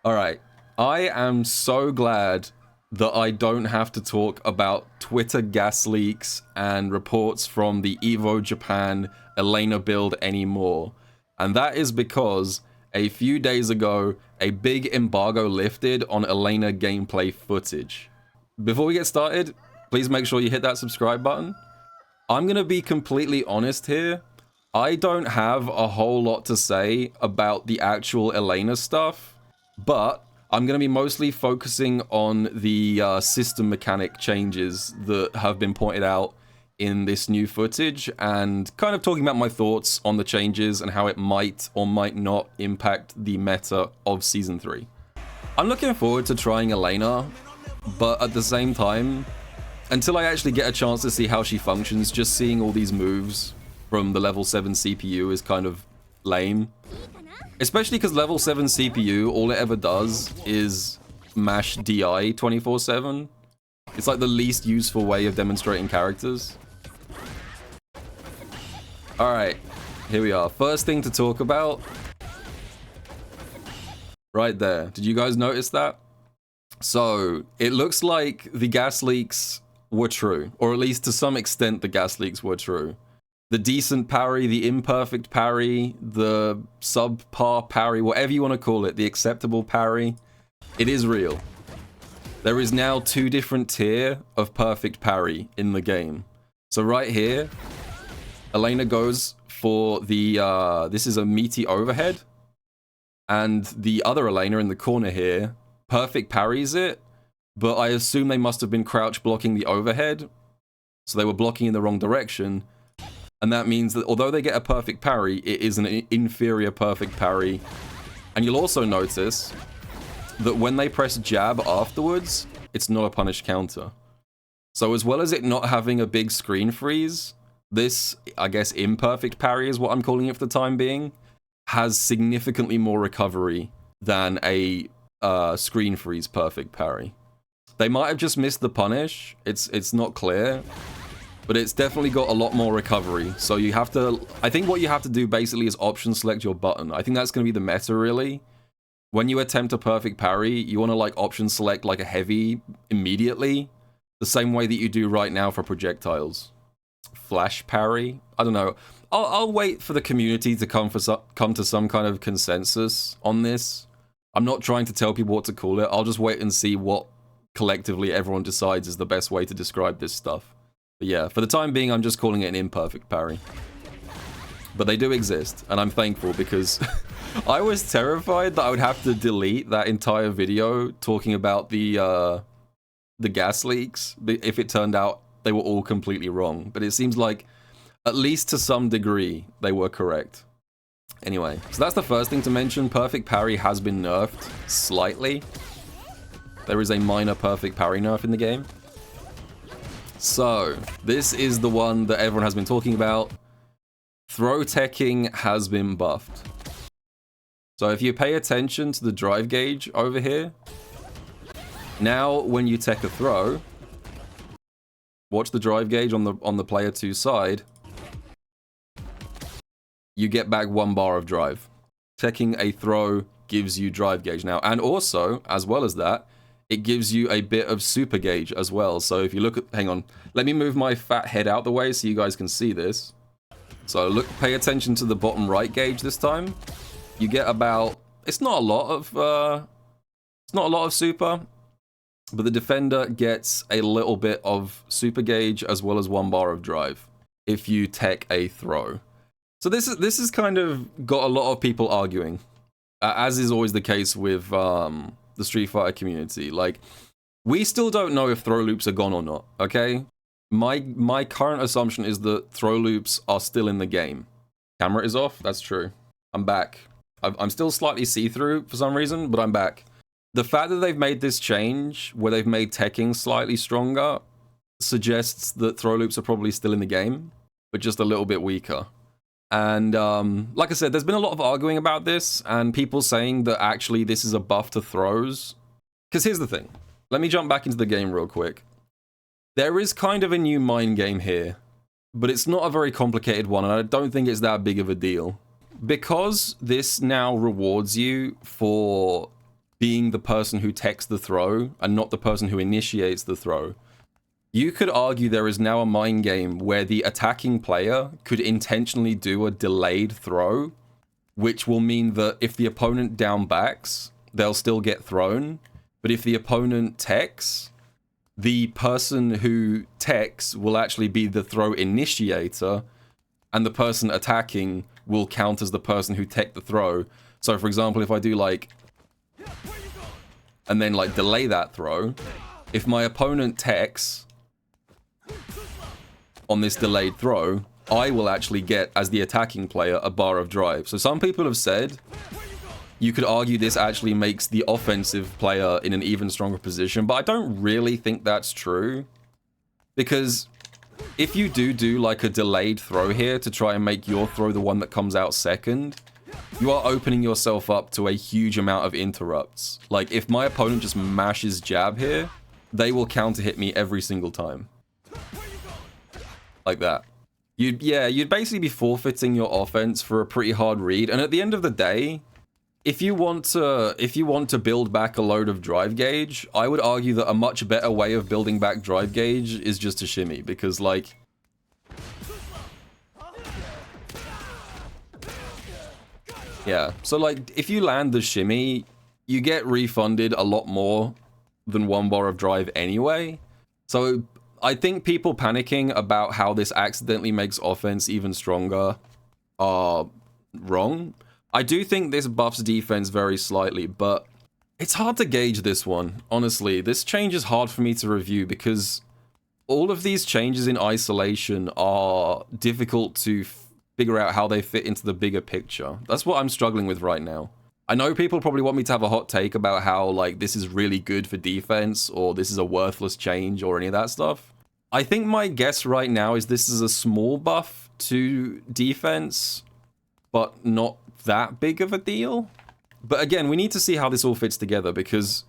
Alright, I am so glad that I don't have to talk about Twitter gas leaks and reports from the Evo Japan Elena build anymore. And that is because a few days ago, a big embargo lifted on Elena gameplay footage. Before we get started, please make sure you hit that subscribe button. I'm gonna be completely honest here. I don't have a whole lot to say about the actual Elena stuff, but I'm going to be mostly focusing on the system mechanic changes that have been pointed out in this new footage and kind of talking about my thoughts on the changes and how it might or might not impact the meta of Season 3. I'm looking forward to trying Elena, but at the same time, until I actually get a chance to see how she functions, just seeing all these moves from the level 7 CPU is kind of lame. Especially because level 7 CPU, all it ever does is mash DI 24/7. It's like the least useful way of demonstrating characters. Alright, here we are. First thing to talk about. Right there. Did you guys notice that? So, it looks like the gas leaks were true. Or at least to some extent the gas leaks were true. The decent parry, the imperfect parry, the subpar parry, whatever you want to call it, the acceptable parry, it is real. There is now 2 different tier of perfect parry in the game. So right here, Elena goes for the, this is a meaty overhead, and the other Elena in the corner here, perfect parries it, but I assume they must have been crouch blocking the overhead, so they were blocking in the wrong direction. And that means that although they get a perfect parry, it is an inferior perfect parry. And you'll also notice that when they press jab afterwards, it's not a punish counter. So as well as it not having a big screen freeze, this, I guess, imperfect parry is what I'm calling it for the time being, has significantly more recovery than a screen freeze perfect parry. They might have just missed the punish. It's not clear. But it's definitely got a lot more recovery. So you have to... I think what you have to do basically is option select your button. I think that's going to be the meta, really. When you attempt a perfect parry, you want to, like, option select, like, a heavy immediately. The same way that you do right now for projectiles. Flash parry? I don't know. I'll wait for the community to come to some kind of consensus on this. I'm not trying to tell people what to call it. I'll just wait and see what collectively everyone decides is the best way to describe this stuff. But yeah, for the time being, I'm just calling it an imperfect parry. But they do exist, and I'm thankful because I was terrified that I would have to delete that entire video talking about the gas leaks if it turned out they were all completely wrong. But it seems like, at least to some degree, they were correct. Anyway, so that's the first thing to mention. Perfect parry has been nerfed slightly. There is a minor perfect parry nerf in the game. So, this is the one that everyone has been talking about. Throw teching has been buffed. So if you pay attention to the drive gauge over here, now when you tech a throw, watch the drive gauge on the player 2 side, you get back 1 bar of drive. Teching a throw gives you drive gauge now. And also, as well as that, it gives you a bit of super gauge as well. So if you look at... Hang on. Let me move my fat head out the way so you guys can see this. So look, pay attention to the bottom right gauge this time. You get about... It's not a lot of super. But the defender gets a little bit of super gauge as well as 1 bar of drive if you tech a throw. So this is kind of got a lot of people arguing. As is always the case with... the Street Fighter community. Like, we still don't know if throw loops are gone or not, okay? My current assumption is that throw loops are still in the game. Camera is off? That's true. I'm back. I'm still slightly see-through for some reason, but I'm back. The fact that they've made this change, where they've made teching slightly stronger, suggests that throw loops are probably still in the game, but just a little bit weaker. And like I said, there's been a lot of arguing about this, and people saying that actually this is a buff to throws. Because here's the thing. Let me jump back into the game real quick. There is kind of a new mind game here, but it's not a very complicated one, and I don't think it's that big of a deal. Because this now rewards you for being the person who techs the throw and not the person who initiates the throw, you could argue there is now a mind game where the attacking player could intentionally do a delayed throw, which will mean that if the opponent down backs, they'll still get thrown. But if the opponent techs, the person who techs will actually be the throw initiator, and the person attacking will count as the person who teched the throw. So for example, if I do like, and then like delay that throw, if my opponent techs on this delayed throw, I will actually get, as the attacking player, a bar of drive. So some people have said, you could argue this actually makes the offensive player in an even stronger position, but I don't really think that's true. Because if you do like a delayed throw here to try and make your throw the one that comes out second, you are opening yourself up to a huge amount of interrupts. Like, if my opponent just mashes jab here, they will counter hit me every single time. Like that. You'd basically be forfeiting your offense for a pretty hard read, and at the end of the day, if you want to build back a load of drive gauge, I would argue that a much better way of building back drive gauge is just to shimmy, because like, yeah, so like if you land the shimmy, you get refunded a lot more than 1 bar of drive anyway. So I think people panicking about how this accidentally makes offense even stronger are wrong. I do think this buffs defense very slightly, but it's hard to gauge this one, honestly. This change is hard for me to review because all of these changes in isolation are difficult to figure out how they fit into the bigger picture. That's what I'm struggling with right now. I know people probably want me to have a hot take about how, like, this is really good for defense, or this is a worthless change, or any of that stuff. I think my guess right now is this is a small buff to defense, but not that big of a deal. But again, we need to see how this all fits together, because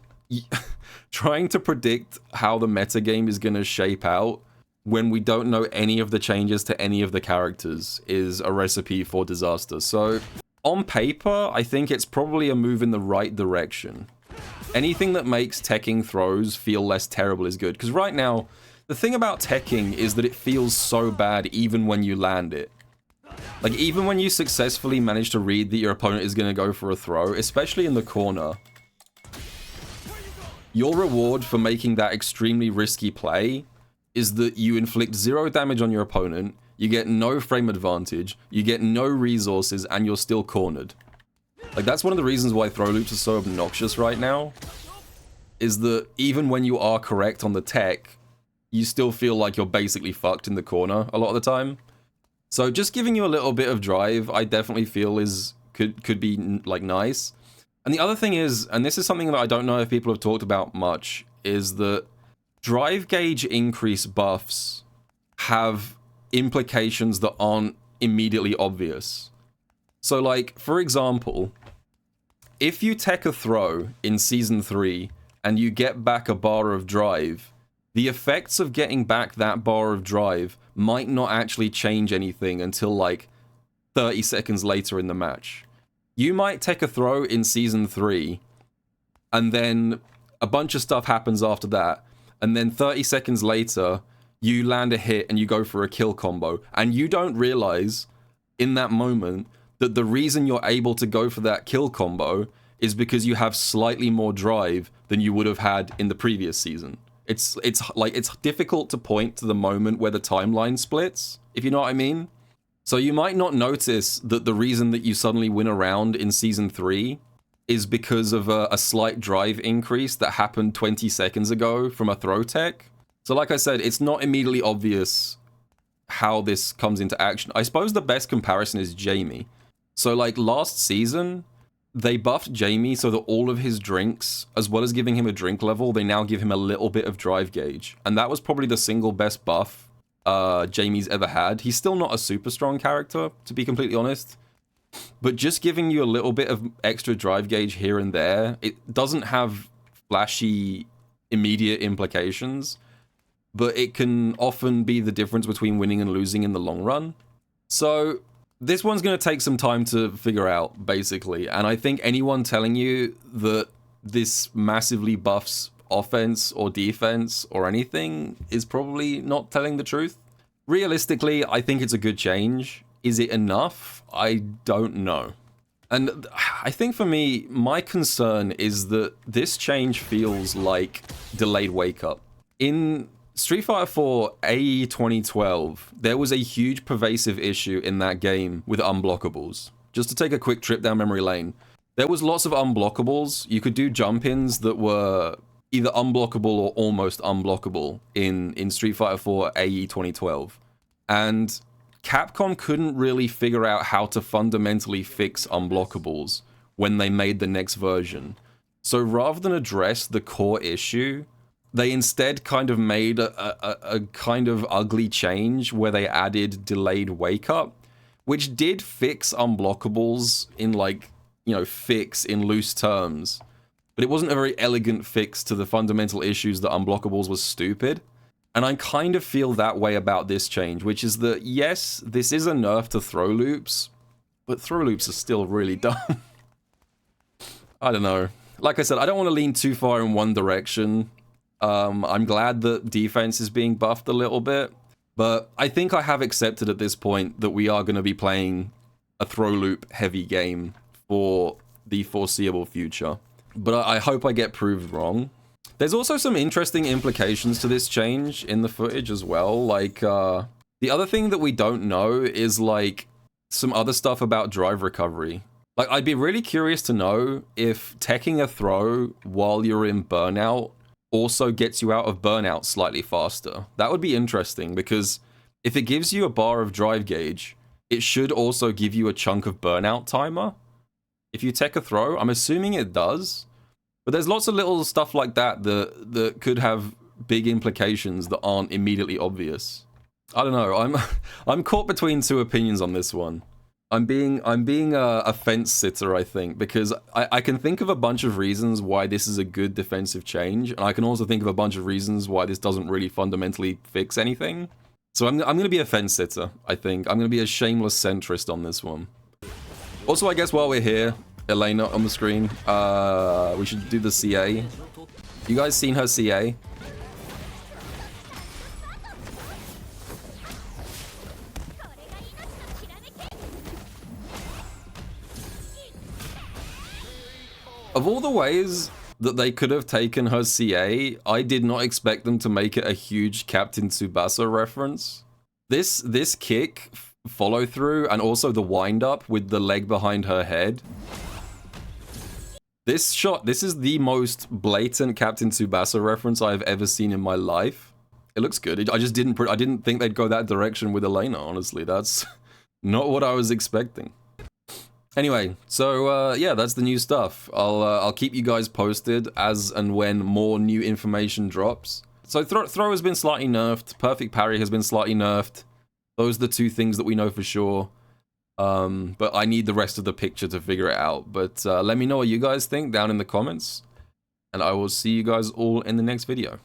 trying to predict how the metagame is going to shape out when we don't know any of the changes to any of the characters is a recipe for disaster. So on paper, I think it's probably a move in the right direction. Anything that makes teching throws feel less terrible is good, because right now, the thing about teching is that it feels so bad even when you land it. Like, even when you successfully manage to read that your opponent is going to go for a throw, especially in the corner, your reward for making that extremely risky play is that you inflict 0 damage on your opponent, you get no frame advantage, you get no resources, and you're still cornered. Like, that's one of the reasons why throw loops are so obnoxious right now, is that even when you are correct on the tech, you still feel like you're basically fucked in the corner a lot of the time. So just giving you a little bit of drive, I definitely feel could be like nice. And the other thing is, and this is something that I don't know if people have talked about much, is that drive gauge increase buffs have implications that aren't immediately obvious. So like, for example, if you tech a throw in Season 3 and you get back a bar of drive, the effects of getting back that bar of drive might not actually change anything until like 30 seconds later in the match. You might take a throw in Season 3, and then a bunch of stuff happens after that, and then 30 seconds later, you land a hit and you go for a kill combo, and you don't realize in that moment that the reason you're able to go for that kill combo is because you have slightly more drive than you would have had in the previous season. It's difficult to point to the moment where the timeline splits, if you know what I mean. So you might not notice that the reason that you suddenly win a round in Season 3 is because of a slight drive increase that happened 20 seconds ago from a throw tech. So like I said, it's not immediately obvious how this comes into action. I suppose the best comparison is Jamie. So like last season, they buffed Jamie so that all of his drinks, as well as giving him a drink level, they now give him a little bit of drive gauge. And that was probably the single best buff Jamie's ever had. He's still not a super strong character, to be completely honest. But just giving you a little bit of extra drive gauge here and there, it doesn't have flashy, immediate implications, but it can often be the difference between winning and losing in the long run. So this one's going to take some time to figure out, basically. And I think anyone telling you that this massively buffs offense or defense or anything is probably not telling the truth. Realistically, I think it's a good change. Is it enough? I don't know. And I think for me, my concern is that this change feels like delayed wake up. In Street Fighter 4 AE 2012, there was a huge pervasive issue in that game with unblockables. Just to take a quick trip down memory lane, there was lots of unblockables. You could do jump-ins that were either unblockable or almost unblockable in Street Fighter 4 AE 2012. And Capcom couldn't really figure out how to fundamentally fix unblockables when they made the next version. So rather than address the core issue, they instead kind of made a kind of ugly change where they added delayed wake up, which did fix unblockables in like, fix in loose terms. But it wasn't a very elegant fix to the fundamental issues that unblockables was stupid. And I kind of feel that way about this change, which is that, yes, this is a nerf to throw loops, but throw loops are still really dumb. I don't know. Like I said, I don't want to lean too far in one direction. I'm glad that defense is being buffed a little bit, but I think I have accepted at this point that we are going to be playing a throw loop heavy game for the foreseeable future. But I hope I get proved wrong. There's also some interesting implications to this change in the footage as well. Like, the other thing that we don't know is, like, some other stuff about drive recovery. Like, I'd be really curious to know if teching a throw while you're in burnout also gets you out of burnout slightly faster. That would be interesting, because if it gives you a bar of drive gauge, it should also give you a chunk of burnout timer. If you tech a throw, I'm assuming it does. But there's lots of little stuff like that that could have big implications that aren't immediately obvious. I don't know. I'm caught between two opinions on this one. I'm being a fence sitter, I think, because I can think of a bunch of reasons why this is a good defensive change, and I can also think of a bunch of reasons why this doesn't really fundamentally fix anything. So I'm going to be a fence sitter, I think. I'm going to be a shameless centrist on this one. Also, I guess while we're here, Elena on the screen, we should do the CA. You guys seen her CA? Of all the ways that they could have taken her CA, I did not expect them to make it a huge Captain Tsubasa reference. This kick follow through and also the wind up with the leg behind her head. This shot, this is the most blatant Captain Tsubasa reference I've ever seen in my life. It looks good. I didn't think they'd go that direction with Elena, honestly. That's not what I was expecting. Anyway, so yeah, that's the new stuff. I'll keep you guys posted as and when more new information drops. So throw has been slightly nerfed. Perfect parry has been slightly nerfed. Those are the two things that we know for sure. But I need the rest of the picture to figure it out. But let me know what you guys think down in the comments. And I will see you guys all in the next video.